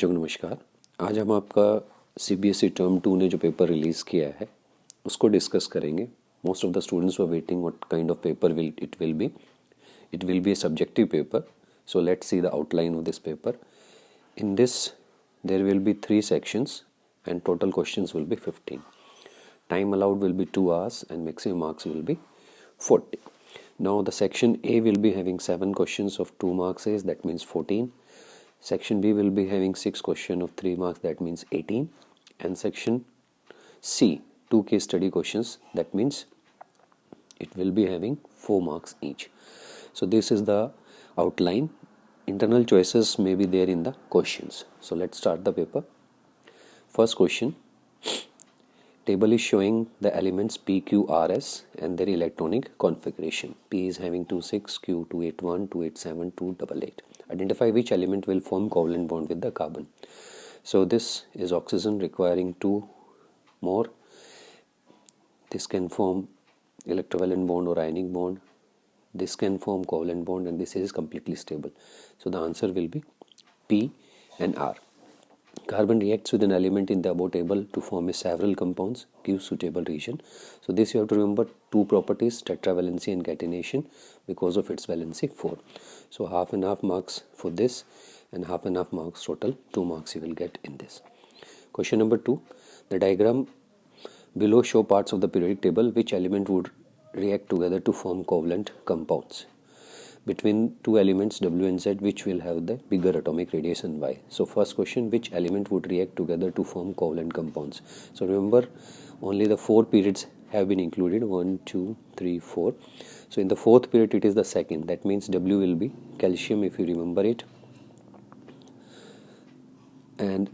जो नमस्कार। आज हम आपका सीबीएसई टर्म 2 ने जो पेपर रिलीज़ किया है उसको डिस्कस करेंगे। Most of the students were waiting what kind of paper it will be a subjective paper. So let's see the outline of this paper. In this there will be 3 sections and total questions will be 15. Time allowed will be 2 hours and maximum marks will be 40. Now the section A will be having 7 questions of 2 marks, that means 14. Section B will be having 6 questions of 3 marks, that means 18. And section C, 2 case study questions, that means it will be having 4 marks each. So this is the outline. Internal choices may be there in the questions. So let's start the paper. First question. Table is showing the elements P, Q, R, S and their electronic configuration. P is having 26, Q 281, 287, 288. Identify which element will form covalent bond with the carbon. So this is oxygen requiring 2 more. This can form electrovalent bond or ionic bond. This can form covalent bond and this is completely stable. So the answer will be P and R. Carbon reacts with an element in the above table to form a several compounds. Give suitable region. So this you have to remember 2 properties, tetravalency and catenation, because of its valency 4. So half and half marks for this and half and half marks total 2 marks you will get in this. Question number 2. The diagram below show parts of the periodic table which element would react together to form covalent compounds. Between 2 elements W and Z, which will have the bigger atomic radius and Y. So first question, which element would react together to form covalent compounds? So remember only the 4 periods have been included, 1, 2, 3, 4. So in the 4th period it is the second, that means W will be calcium if you remember it. And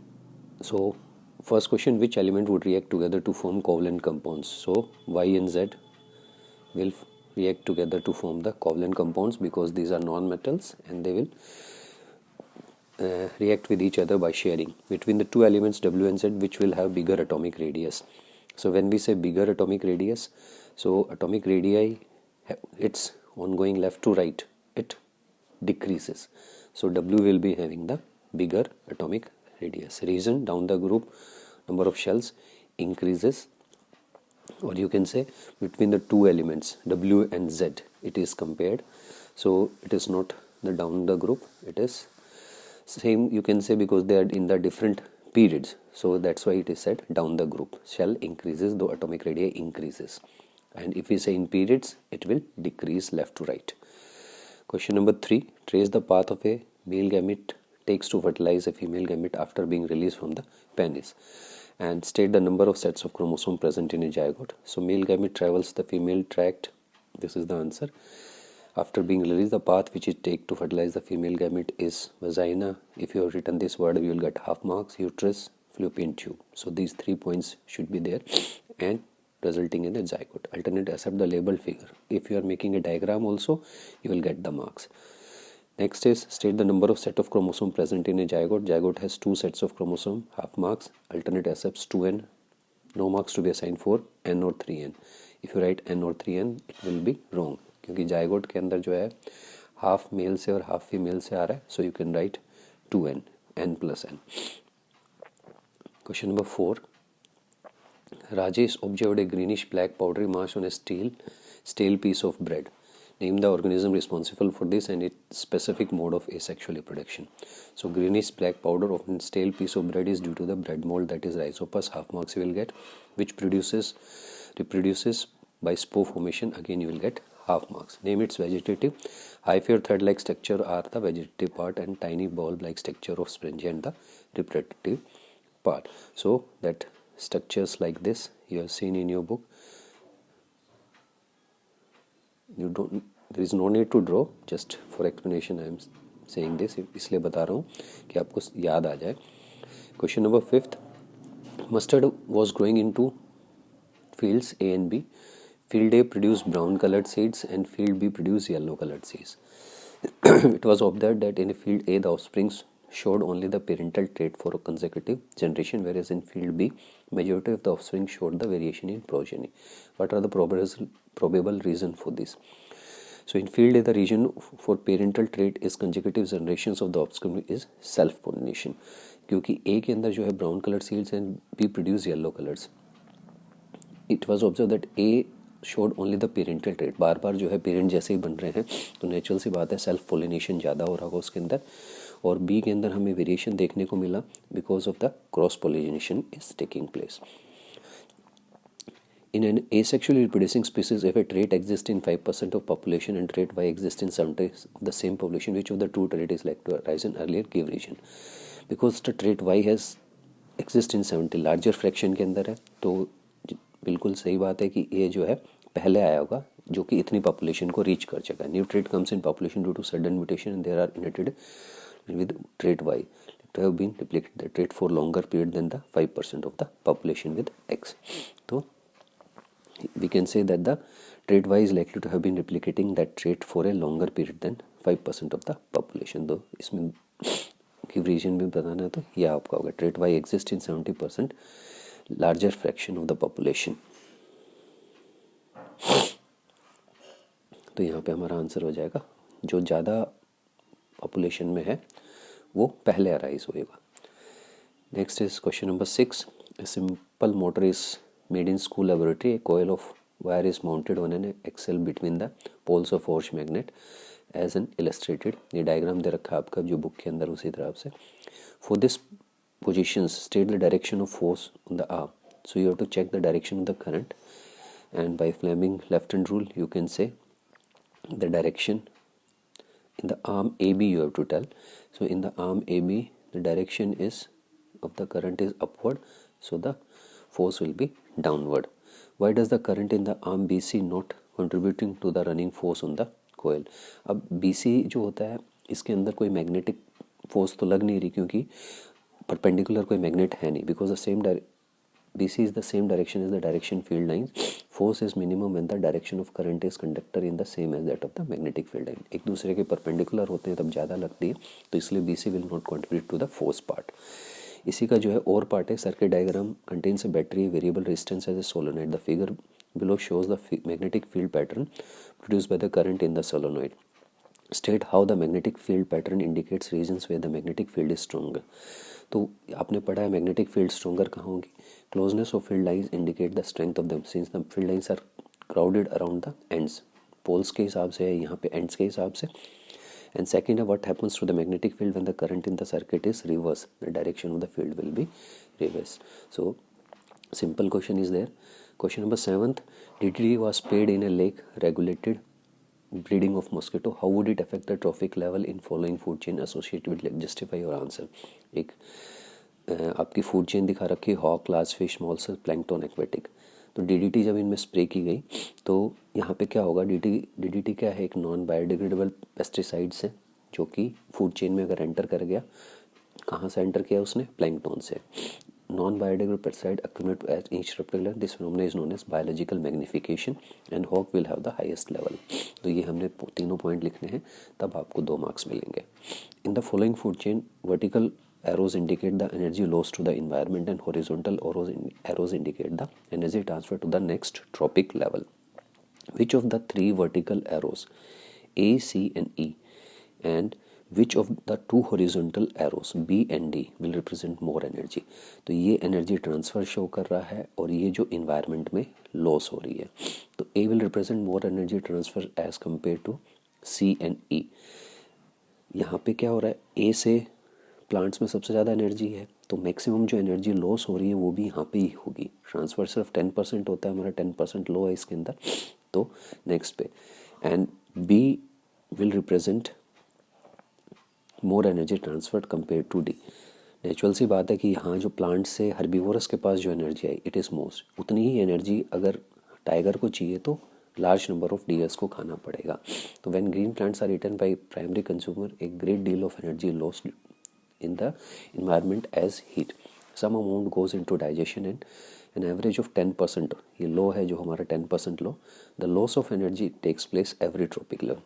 so first question, which element would react together to form covalent compounds? So Y and Z will react together to form the covalent compounds because these are non-metals and they will react with each other by sharing. Between the 2 elements W and Z, which will have bigger atomic radius. So when we say bigger atomic radius, so atomic radii, it's ongoing left to right, it decreases. So W will be having the bigger atomic radius. Reason, down the group number of shells increases, or you can say between the 2 elements W and Z it is compared. So it is not the down the group, it is same, you can say, because they are in the different periods. So that's why it is said down the group. Shell increases though atomic radii increases. And if we say in periods, it will decrease left to right. Question number 3. Trace the path of a male gamete takes to fertilize a female gamete after being released from the penis. And state the number of sets of chromosome present in a zygote. So male gamete travels the female tract. This is the answer. After being released, the path which it takes to fertilize the female gamete is vagina. If you have written this word, you will get half marks. Uterus, fallopian tube. So these 3 points should be there and resulting in a zygote. Alternate accept the labeled figure. If you are making a diagram also, you will get the marks. Next is state the number of set of chromosome present in a zygote. Zygote has 2 sets of chromosome, half marks. Alternate accepts 2n, no marks to be assigned for n or 3n. If you write n or 3n, it will be wrong, क्योंकि zygote के अंदर जो है half mail से और half female से आ रहा है. So you can write 2n, n+n. Question number 4. Rajesh observed a greenish black powdery mass on a stale piece of bread. Name the organism responsible for this and its specific mode of asexual reproduction. So greenish black powder of a stale piece of bread is due to the bread mold, that is Rhizopus. Half marks you will get. Which reproduces by spore formation, again you will get half marks. Name its vegetative. Hyphae or thread-like structure are the vegetative part and tiny bulb-like structure of sporangia and the reproductive part. So that structures like this you have seen in your book. There is no need to draw, just for explanation I am saying this, इसलिए बता रहा हूँ कि आपको याद आ जाए. Question number 5. Mustard was growing into fields A and B. Field A produced brown colored seeds and field B produced yellow colored seeds. It was observed that in field A the offspring showed only the parental trait for a consecutive generation, whereas in field B majority of the offspring showed the variation in progeny. What are the probable reason for this? So in field A, the region for parental trait is consecutive generations of the offspring is self-pollination. क्योंकि ए के अंदर जो है brown colour seeds and B produce yellow colours. It was observe that A showed only the parental trait. बार बार जो है parent जैसे ही बन रहे हैं तो नेचुरल सी बात है सेल्फ पोलिनेशन ज़्यादा हो रहा होगा उसके अंदर. और बी के अंदर हमें वेरिएशन देखने को मिला because of the cross pollination is taking place. In an asexually reproducing species, if a trait exists in 5% of population and trait Y exists in 70% of the same population, which of the two traits is likely to arise in earlier give region? Because the trait Y has exist in 70 larger fraction के अंदर है, तो बिल्कुल सही बात है कि ये जो है पहले आया होगा जो कि इतनी पॉपुलेशन को रीच कर चुका है. New trait comes in population due to sudden mutation and there are inherited with trait Y to have been replicated the trait for longer period than the 5% of the population with X. So we can say that the trait Y is likely to have been replicating that trait for a longer period than 5% of the population. तो इसमें की reason भी बताना है तो यह आपका होगा trait Y exists in 70% larger fraction of the population. तो यहाँ पे हमारा आंसर हो जाएगा जो ज़्यादा पॉपुलेशन में है वो पहले अराइज होएगा. Next is question number 6. A simple motor is made in school laboratory. A coil of wire is mounted on an axle between the poles of force magnet as an illustrated. ये diagram दे रखा है आपका जो book के अंदर उसी तरह से. For this position state the direction of force on the arm. So you have to check the direction of the current and by Fleming left hand rule you can say the direction in the arm AB you have to tell. So in the arm AB the direction is of the current is upward, so the force will be downward. Why does the current in the arm BC not contributing to the running force on the coil? अब BC जो होता है इसके अंदर कोई magnetic force तो लग नहीं रही क्योंकि परपेंडिकुलर कोई मैग्नेट है नहीं. Because the same BC is the same direction as the direction field lines. Force is minimum when the direction of current is conductor in the same as that of the magnetic field line. एक दूसरे के perpendicular होते हैं तब ज़्यादा लगती है तो इसलिए BC will not contribute to the force part. इसी का जो है और पार्ट है circuit diagram contains a battery variable resistance as a solenoid. The figure below shows the magnetic field pattern produced by the current in the solenoid. State how the magnetic field pattern indicates regions where the magnetic field is stronger. तो आपने पढ़ा है magnetic field stronger कहाँ होगी. Closeness of field lines indicate the strength of them since the field lines are crowded around the ends. Poles के हिसाब से है यहाँ पे एंड्स के हिसाब से. एंड सेकेंड है what happens to the magnetic field when the current in the circuit is reverse. The direction of the field will be reverse. So simple question is there. Question number 7. DDT was paid in a lake regulated breeding of mosquito. How would it affect the trophic level in following food chain associated with lake? Justify your answer. एक आपकी food chain दिखा रखी है hawk large fish mollusc plankton aquatic. तो DDT जब इनमें spray की गई तो यहाँ पे क्या होगा. DDT क्या है एक नॉन बायोडिग्रेडेबल पेस्टिसाइड्स है जो कि फूड चेन में अगर एंटर कर गया कहाँ से एंटर किया उसने प्लैंकटन से. Non biodegradable pesticide accumulate at each receptor. This phenomenon is known as biological magnification and hawk will have the highest level. तो ये हमने तीनों पॉइंट लिखने हैं तब आपको 2 मार्क्स मिलेंगे. In the following food chain, vertical arrows indicate the energy lost to the environment and horizontal arrows indicate the energy transfer to the next trophic level. Which of the 3 vertical arrows A, C and E and which of the 2 horizontal arrows B and D will represent more energy. तो ये energy transfer show कर रहा है और ये जो environment में loss हो रही है. तो A will represent more energy transfer as compared to C and E. यहाँ पे क्या हो रहा है A से प्लांट्स में सबसे ज़्यादा एनर्जी है तो मैक्सिमम जो एनर्जी लॉस हो रही है वो भी यहाँ पे ही होगी. ट्रांसफ़र सिर्फ 10% होता है हमारा 10% लो है इसके अंदर. तो नेक्स्ट पे and B will represent more energy transferred compare to D. Natural सी बात है कि यहाँ जो प्लांट से हर्बीवोरस के पास जो energy I it is most उतनी ही एनर्जी अगर टाइगर को चाहिए तो लार्ज नंबर ऑफ डियर्स को खाना पड़ेगा. तो when green plants are eaten by primary consumer a great deal of energy lost in the environment as heat. Some amount goes into digestion and an average of 10%. ये law है जो हमारा 10% law. The loss of energy takes place every trophic level.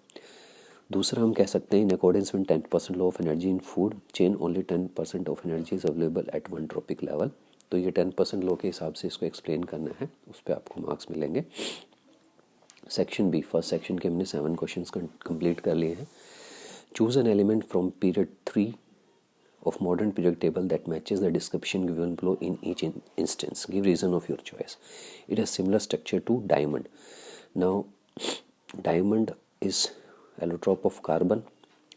दूसरा हम कह सकते हैं in accordance with 10% law of energy in food chain only 10% of energy is available at 1 tropic level. तो ये 10% लो के हिसाब से इसको एक्सप्लेन करना है उस पर आपको मार्क्स मिलेंगे. सेक्शन बी फर्स्ट सेक्शन के हमने 7 क्वेश्चंस कंप्लीट कर लिए हैं. Choose an element from period 3 of modern periodic table that matches the description given below in each instance. Give reason of your choice. It has similar structure to diamond. Now diamond is allotrope of carbon,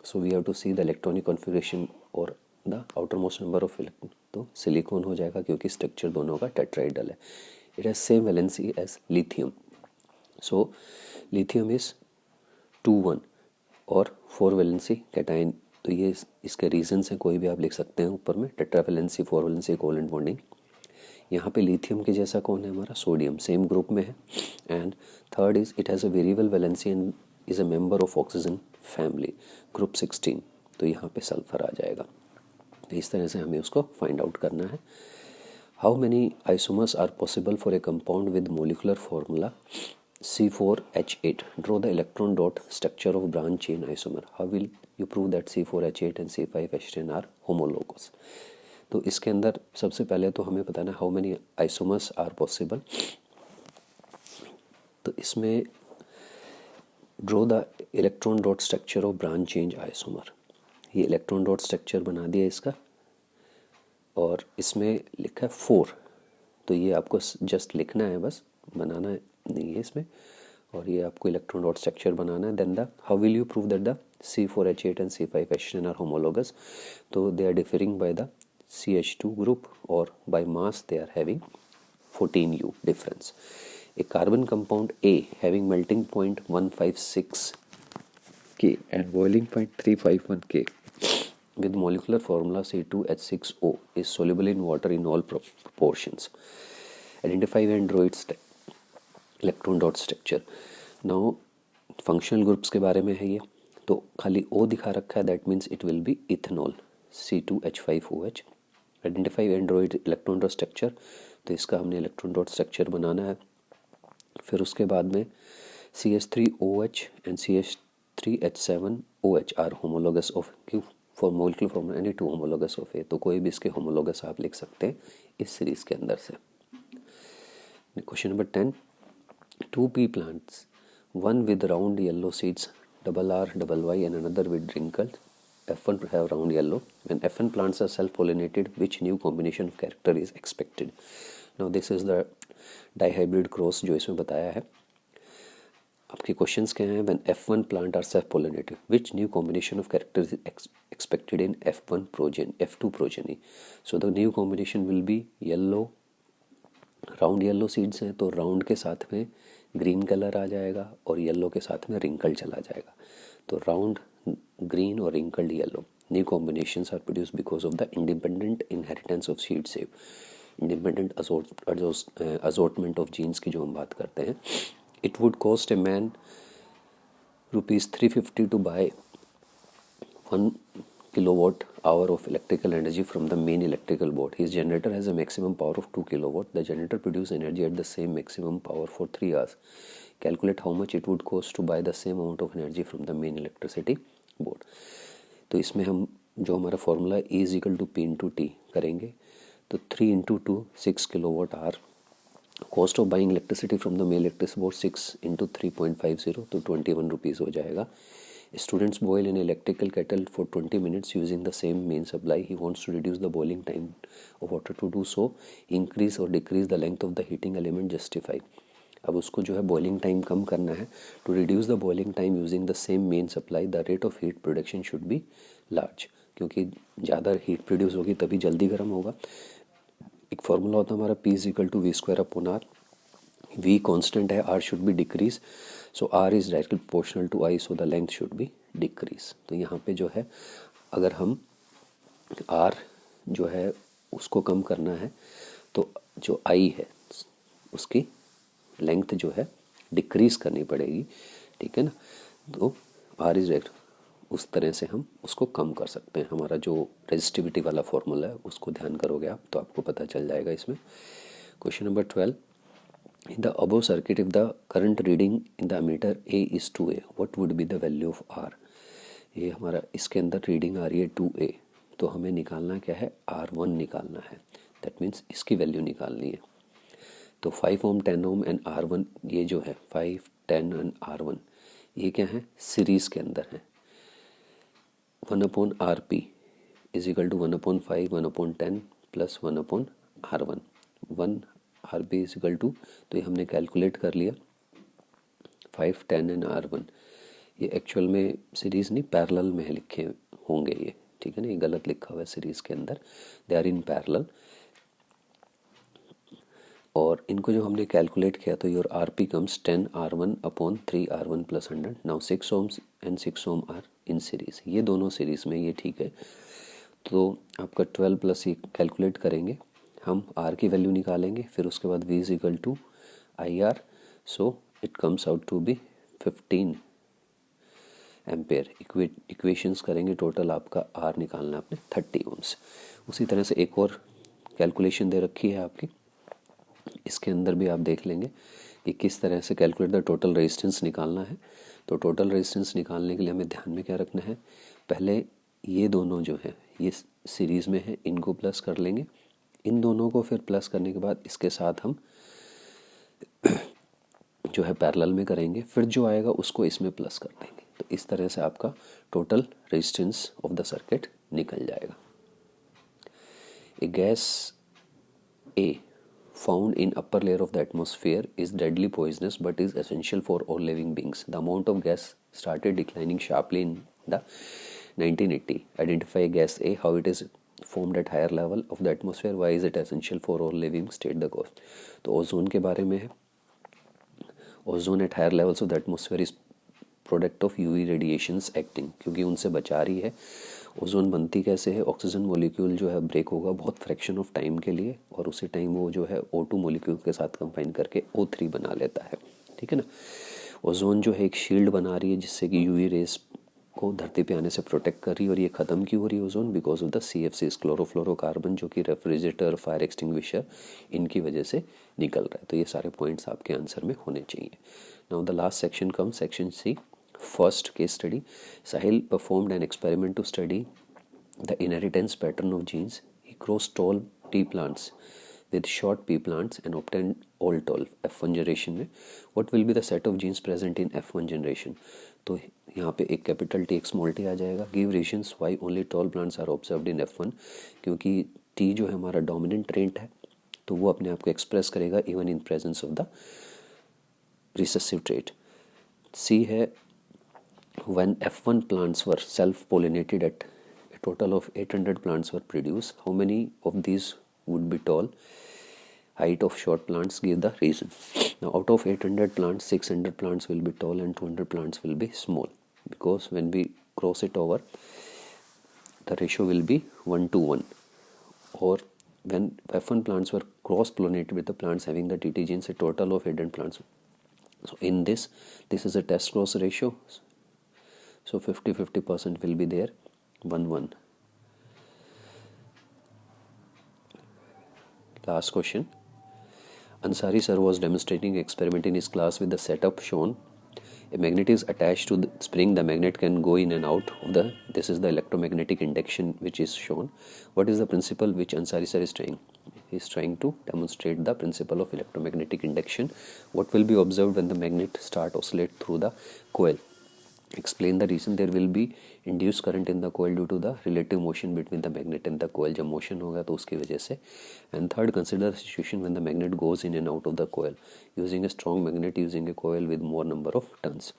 so we have to see the electronic configuration or the outermost number of electron. तो silicon हो जाएगा क्योंकि structure दोनों का tetrahedral है. It has same valency as lithium. So lithium is 2 1 और 4 valency cation. तो ये इसके रीजंस हैं, कोई भी आप लिख सकते हैं ऊपर में. Tetra valency, 4 valency, covalent bonding. यहाँ पे लिथियम के जैसा कौन है हमारा? सोडियम, सेम ग्रुप में है. And third is it has a variable valency and is a member of oxygen family, group 16. तो यहाँ पे सल्फर आ जाएगा. तो इस तरह से हमें उसको फाइंड आउट करना है. How many isomers are possible for a compound with molecular formula C4H8? Draw the electron dot structure of branch chain isomer. How will you prove that C4H8 and C5H10 are homologous? तो इसके अंदर सबसे पहले तो हमें बताना how many isomers are possible. तो इसमें draw the electron dot structure of branch change isomer. ये इलेक्ट्रॉन डॉट स्ट्रक्चर बना दिया इसका, और इसमें लिखा है 4. तो ये आपको जस्ट लिखना है, बस बनाना नहीं है इसमें. और ये आपको इलेक्ट्रॉन डॉट स्ट्रक्चर बनाना है. Then the how will you prove that the C4H8 and C5H10 are homologous? तो they are differing by the CH2 group or by mass they are having 14U difference. A carbon compound A having melting point 156 K and boiling point 351 K with molecular formula C2H6O is soluble in water in all proportions. Identify and draw its electron dot structure. Now functional groups के बारे में है ये. तो खाली O दिखा रखा है, that means it will be ethanol, C2H5OH. Identify and draw electron dot structure. तो इसका हमने इलेक्ट्रॉन डॉट स्ट्रक्चर बनाना है. फिर उसके बाद में CH3OH and CH3H7OH are homologous of Q for molecular formula any two homologous of A. तो कोई भी इसके होमोलोगस आप लिख सकते हैं इस सीरीज के अंदर से. Question number 10. 2 pea plants, one with round yellow seeds RRY and another with wrinkles. F1 have round yellow. When F1 plants are self-pollinated, which new combination of character is expected? Now this is the dihybrid cross जो इसमें बताया है. आपके questions क्या हैं? When F1 plant are self-pollinated, which new combination of characters is expected in F2 progeny? So the new combination will be yellow. Round yellow seeds हैं तो round के साथ में ग्रीन कलर आ जाएगा और येलो के साथ में रिंकल चला जाएगा. तो राउंड ग्रीन और wrinkled yellow. New combinations are produce because of the independent inheritance of seed save, independent assortment of genes की जो हम बात करते हैं. It would cost a man ₹350 to buy 1 kilowatt hour of electrical energy from the main electrical board. His generator has a maximum power of 2 kilowatt. The generator produces energy at the same maximum power for 3 hours. Calculate how much it would cost to buy the same amount of energy from the main electricity board. तो इसमें हम जो हमारा formula E = P × T करेंगे. तो 3 × 2 6 kilowatt hour. Cost of buying electricity from the main electricity board 6 × 3.50 तो 21 rupees हो जाएगा. Students boil an electrical kettle for 20 minutes using the same main supply. He wants to reduce the boiling time of water. To do so, increase or decrease the length of the heating element. Justify. अब उसको जो है boiling time कम करना है. To reduce the boiling time using the same main supply, the rate of heat production should be large. क्योंकि ज़्यादा heat produce होगी तभी जल्दी गर्म होगा. एक फॉर्मूला होता है हमारा P = V²/R. V कांस्टेंट है, R should be decrease. So R is directly proportional to I, so the length should be decrease. तो यहाँ पे जो है अगर हम R जो है उसको कम करना है तो जो I है उसकी लेंथ जो है डिक्रीज करनी पड़ेगी. ठीक है ना. तो R इज डायरेक्ट उस तरह से हम उसको कम कर सकते हैं. हमारा जो रेजिस्टिविटी वाला फॉर्मूला है उसको ध्यान करोगे आप तो आपको पता चल जाएगा इसमें. Question number 12. In the above circuit, if the current reading in the ammeter A is 2A, what would be the value of R? ये हमारा इसके अंदर रीडिंग आ रही है 2A, तो हमें निकालना क्या है? R1 निकालना है. दैट मीन्स इसकी वैल्यू निकालनी है. तो 5 ओम 10 ओम एंड R1 ये जो है 5 10 एंड R1 ये क्या है? सीरीज़ के अंदर है. 1/RP is equal to 1/5 1/10 plus 1/R1। 1 RB is equal to, तो ये हमने कैलकुलेट कर लिया 5 10 एंड R1। ये एक्चुअल में सीरीज़ नहीं पैरेलल में लिखे होंगे ये, ठीक है ना, ये गलत लिखा हुआ है सीरीज़ के अंदर, दे आर इन पैरेलल। और इनको जो हमने कैलकुलेट किया तो your RP comes 10R1/3R1 plus 100। Now 6 ohms and 6 ohm are in series, ये दोनों सीरीज़ में, ये ठीक है। तो आपका 12 प्लस ये कैलकुलेट करेंगे हम, R की वैल्यू निकालेंगे, फिर उसके बाद V is equal to IR, so it comes out to be 15 ampere. Equations करेंगे, टोटल आपका R निकालना है आपने 30 ohms। उसी तरह से एक और कैलकुलेशन दे रखी है आपकी, इसके अंदर भी आप देख लेंगे कि किस तरह से कैलकुलेट द टोटल रेजिस्टेंस निकालना है। तो टोटल रेजिस्टेंस निकालने के लिए हमें ध्यान में क्या रखना है, पहले ये दोनों जो है ये सीरीज़ में है, इनको प्लस कर लेंगे, इन दोनों को फिर प्लस करने के बाद इसके साथ हम जो है पैरेलल में करेंगे, फिर जो आएगा उसको इसमें प्लस कर देंगे। तो इस तरह से आपका total resistance of the circuit निकल जाएगा। A gas a found in upper layer of the atmosphere is deadly poisonous but is essential for all living beings. The amount of gas started declining sharply in the 1980. Identify gas A, how it is formed at higher level of the atmosphere, why is it essential for all living, state the cause. तो ozone के बारे में है, ozone at higher levels of the atmosphere is product of UV radiations acting, क्योंकि उनसे बचा रही है। ओजोन बनती कैसे है, ऑक्सीजन मॉलिक्यूल जो है ब्रेक होगा बहुत फ्रैक्शन ऑफ टाइम के लिए, और उसी टाइम वो जो है O2 मॉलिक्यूल के साथ कंबाइन करके O3 बना लेता है, ठीक है ना। ओजोन जो है एक शील्ड बना रही है जिससे कि यूवी रेस को धरती पे आने से प्रोटेक्ट कर रही है। और ये ख़त्म क्यों हो रही है ozone, because of the CFCs, chlorofluorocarbon, जो कि रेफ्रिजरेटर, फायर एक्सटिंग्विशर, इनकी वजह से निकल रहा है। तो ये सारे पॉइंट्स आपके आंसर में होने चाहिए। Now the last section come, section C, first case study. Sahil performed an experiment to study the inheritance pattern of genes. He crossed tall tea plants with short pea plants and obtained all tall F1 generation में. What will be the set of genes present in F1 generation? तो यहाँ पे एक capital T एक small t आ जाएगा। Give reasons why only tall plants are observed in F1, क्योंकि T जो है हमारा डोमिनेंट ट्रेंट है, तो वो अपने आप को एक्सप्रेस करेगा even in presence of the recessive trait. C है when F1 plants were self-pollinated at a total of 800 plants were produced, how many of these would be tall? Height of short plants, give the reason. Now out of 800 plants, 600 plants will be tall and 200 plants will be small, because when we cross it over, the ratio will be 1:1. Or when F1 plants were cross-pollinated with the plants having the TT genes, a total of 800 plants. So in this is a test cross ratio. So 50-50% will be there, 1:1. Last question. Ansari sir was demonstrating experiment in his class with the setup shown. A magnet is attached to the spring. The magnet can go in and out of the, this is the electromagnetic induction which is shown. What is the principle which Ansari sir is trying? He is trying to demonstrate the principle of electromagnetic induction. What will be observed when the magnet start oscillate through the coil? Explain the reason. There will be induced current in the coil due to the relative motion between the magnet and the coil. जब motion होगा तो उसकी वजह से. And third, consider the situation when the magnet goes in and out of the coil using a strong magnet, using a coil with more number of turns.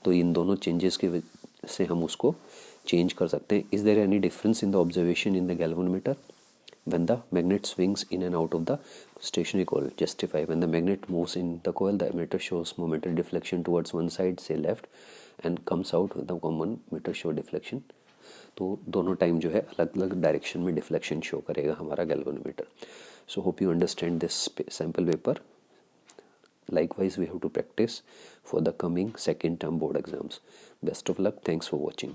तो इन दोनों changes की वजह से हम उसको change कर सकते हैं. Is there any difference in the observation in the galvanometer? When the magnet swings in and out of the stationary coil, justify. When the magnet moves in the coil, the emitter shows momentary deflection towards one side, say left, and comes out with the common meter show deflection. तो दोनों time जो है अलग अलग direction में deflection show करेगा हमारा galvanometer. So hope you understand this sample paper. Likewise, we have to practice for the coming second term board exams. Best of luck. Thanks for watching.